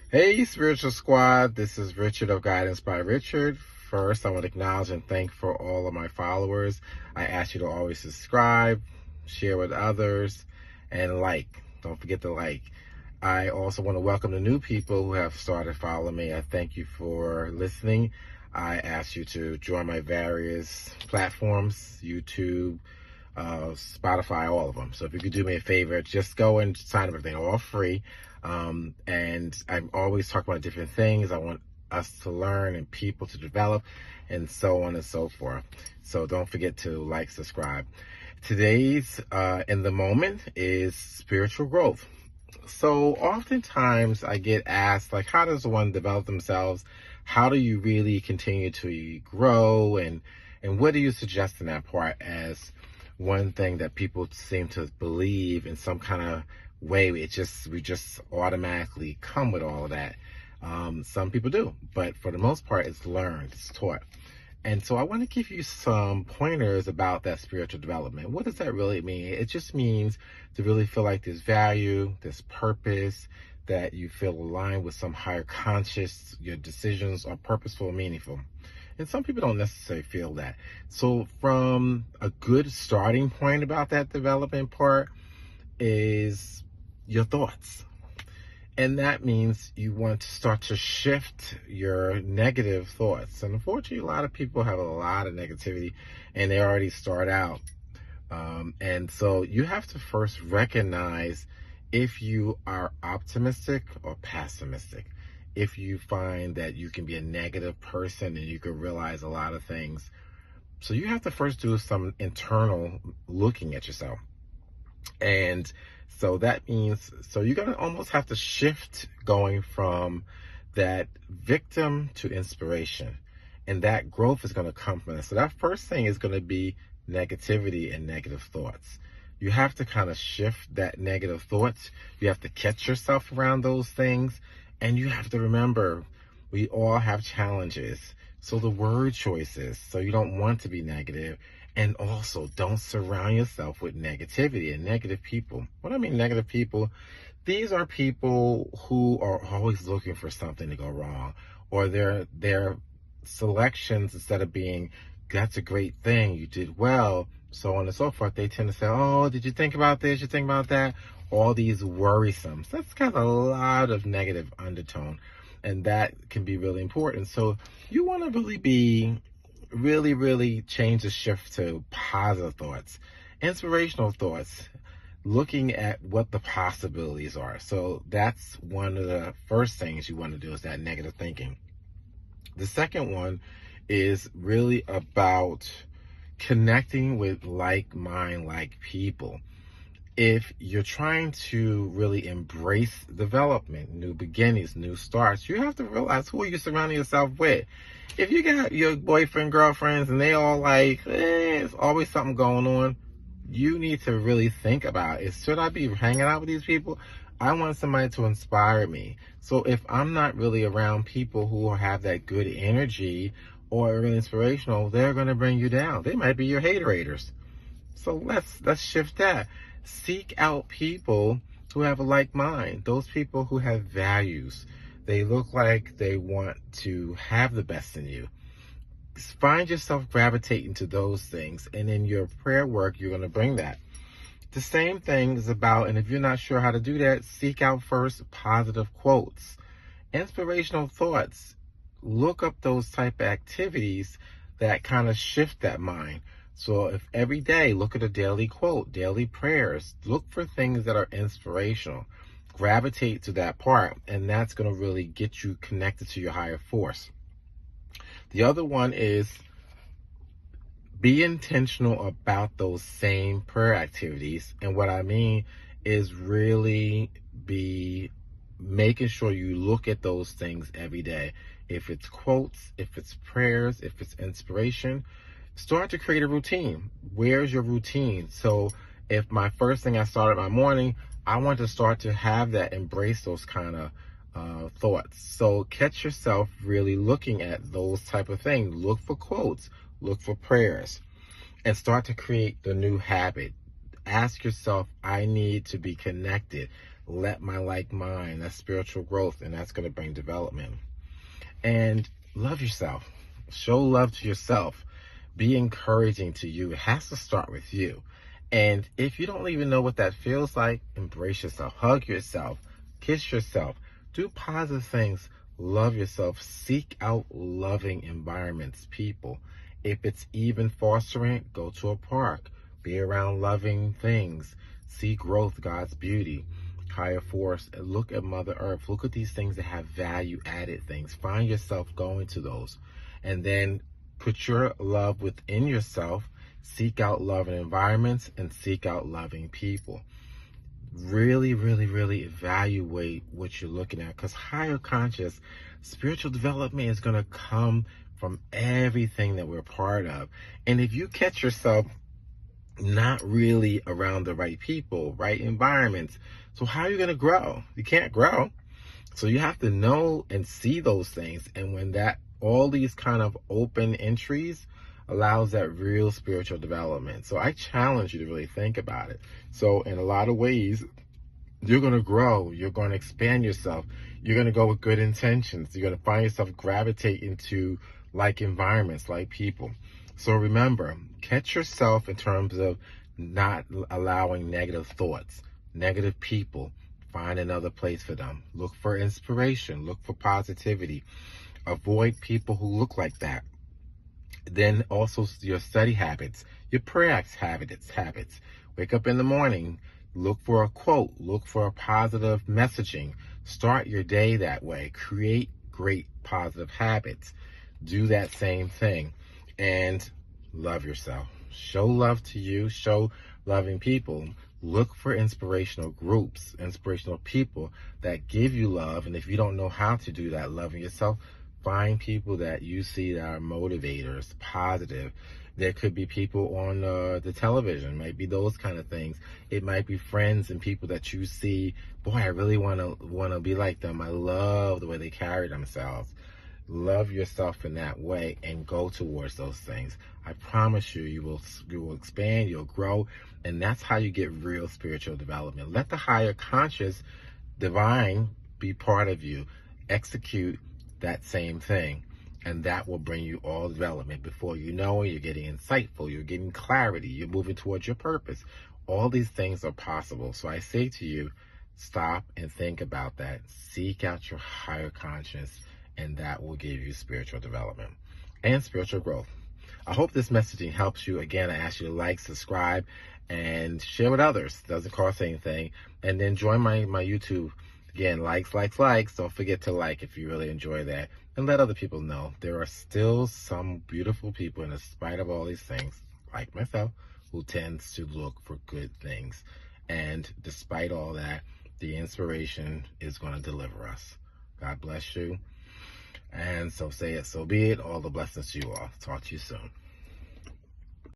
Hey, Spiritual Squad. This is Richard of Guidance by Richard. First, I want to acknowledge and thank for all of my followers. I ask you to always subscribe, share with others, and like. Don't forget to like. I also want to welcome the new people who have started following me. I thank you for listening. I ask you to join my various platforms, YouTube, Spotify, all of them. So if you could do me a favor, just go and sign up. Everything all free. And I'm always talking about different things. I want us to learn and people to develop and so on and so forth. So don't forget to like, subscribe. Today's in the moment is spiritual growth. So oftentimes I get asked, like, how does one develop themselves? How do you really continue to grow? And what do you suggest in that part as one thing that people seem to believe in some kind of way? We just automatically come with all of that. Some people do, but for the most part, it's learned, it's taught. And so I want to give you some pointers about that spiritual development. What does that really mean? It just means to really feel like there's value, there's purpose, that you feel aligned with some higher conscious, your decisions are purposeful and meaningful. And some people don't necessarily feel that. So from a good starting point about that development part is your thoughts. And that means you want to start to shift your negative thoughts. And unfortunately, a lot of people have a lot of negativity and they already start out. And so you have to first recognize if you are optimistic or pessimistic. If you find that you can be a negative person and you can realize a lot of things. So you have to first do some internal looking at yourself. And so that means, so you're going to almost have to shift going from that victim to inspiration. And that growth is going to come from that. So that first thing is going to be negativity and negative thoughts. You have to kind of shift that negative thoughts. You have to catch yourself around those things. And you have to remember, we all have challenges. So the word choices, so you don't want to be negative. And also, don't surround yourself with negativity and negative people. What I mean negative people, these are people who are always looking for something to go wrong. Or their selections, instead of being, that's a great thing, you did well, so on and so forth, they tend to say, oh, did you think about this? You think about that? All these worrisomes. That's got a lot of negative undertone. And that can be really important. So you want to really be really change the shift to positive thoughts, inspirational thoughts, looking at what the possibilities are. So that's one of the first things you want to do, is that negative thinking. The second one is really about connecting with like people. If you're trying to really embrace development, new beginnings, new starts, you have to realize who you're surrounding yourself with. If you got your boyfriend, girlfriends, and they all like, it's always something going on, you need to really think about it. Should I be hanging out with these people? I want somebody to inspire me. So if I'm not really around people who have that good energy or really inspirational, they're going to bring you down. They might be your haterators. So let's shift that. Seek out people who have a like mind, those people who have values. They look like they want to have the best in you. Find yourself gravitating to those things, and in your prayer work, you're going to bring that. The same thing is about, and if you're not sure how to do that, seek out first positive quotes, inspirational thoughts. Look up those type of activities that kind of shift that mind. So if every day, look at a daily quote, daily prayers, look for things that are inspirational, gravitate to that part, and that's going to really get you connected to your higher force. The other one is be intentional about those same prayer activities. And what I mean is really be making sure you look at those things every day. If it's quotes, if it's prayers, if it's inspiration, start to create a routine. Where's your routine? So if my first thing I started my morning, I want to start to have that, embrace those kind of thoughts. So catch yourself really looking at those type of things. Look for quotes, look for prayers, and start to create the new habit. Ask yourself, I need to be connected. Let my like mind. That's spiritual growth, and that's going to bring development. And love yourself. Show love to yourself. Be encouraging to you. It has to start with you. And if you don't even know what that feels like, embrace yourself. Hug yourself. Kiss yourself. Do positive things. Love yourself. Seek out loving environments, people. If it's even fostering, go to a park. Be around loving things. See growth, God's beauty, higher force. Look at Mother Earth. Look at these things that have value added things. Find yourself going to those. And then put your love within yourself. Seek out loving environments and seek out loving people. Really, really, really evaluate what you're looking at, because higher conscious spiritual development is going to come from everything that we're part of. And if you catch yourself not really around the right people, right environments, so how are you going to grow? You can't grow. So you have to know and see those things. And when that, all these kind of open entries allows that real spiritual development. So I challenge you to really think about it. So in a lot of ways, you're going to grow. You're going to expand yourself. You're going to go with good intentions. You're going to find yourself gravitate into like environments, like people. So remember, catch yourself in terms of not allowing negative thoughts, negative people. Find another place for them. Look for inspiration. Look for positivity. Avoid people who look like that. Then also your study habits, your prayer habits. Wake up in the morning. Look for a quote. Look for a positive messaging. Start your day that way. Create great positive habits. Do that same thing. And love yourself. Show love to you. Show loving people. Look for inspirational groups, inspirational people that give you love. And if you don't know how to do that, loving yourself, find people that you see that are motivators, positive. There could be people on the television, might be those kind of things. It might be friends and people that you see, boy, I really want to be like them. I love the way they carry themselves. Love yourself in that way and go towards those things. I promise you, you will expand, you'll grow, and that's how you get real spiritual development. Let the higher conscious divine be part of you. Execute that same thing, and that will bring you all development. Before you know it, you're getting insightful, you're getting clarity, you're moving towards your purpose. All these things are possible. So I say to you, stop and think about that. Seek out your higher conscious, and that will give you spiritual development and spiritual growth. I hope this messaging helps you. Again, I ask you to like, subscribe, and share with others. Doesn't cost anything. And then join my YouTube. Again, likes. Don't forget to like if you really enjoy that. And let other people know there are still some beautiful people, in spite of all these things, like myself, who tends to look for good things. And despite all that, the inspiration is going to deliver us. God bless you. And so say it, so be it. All the blessings to you all. Talk to you soon.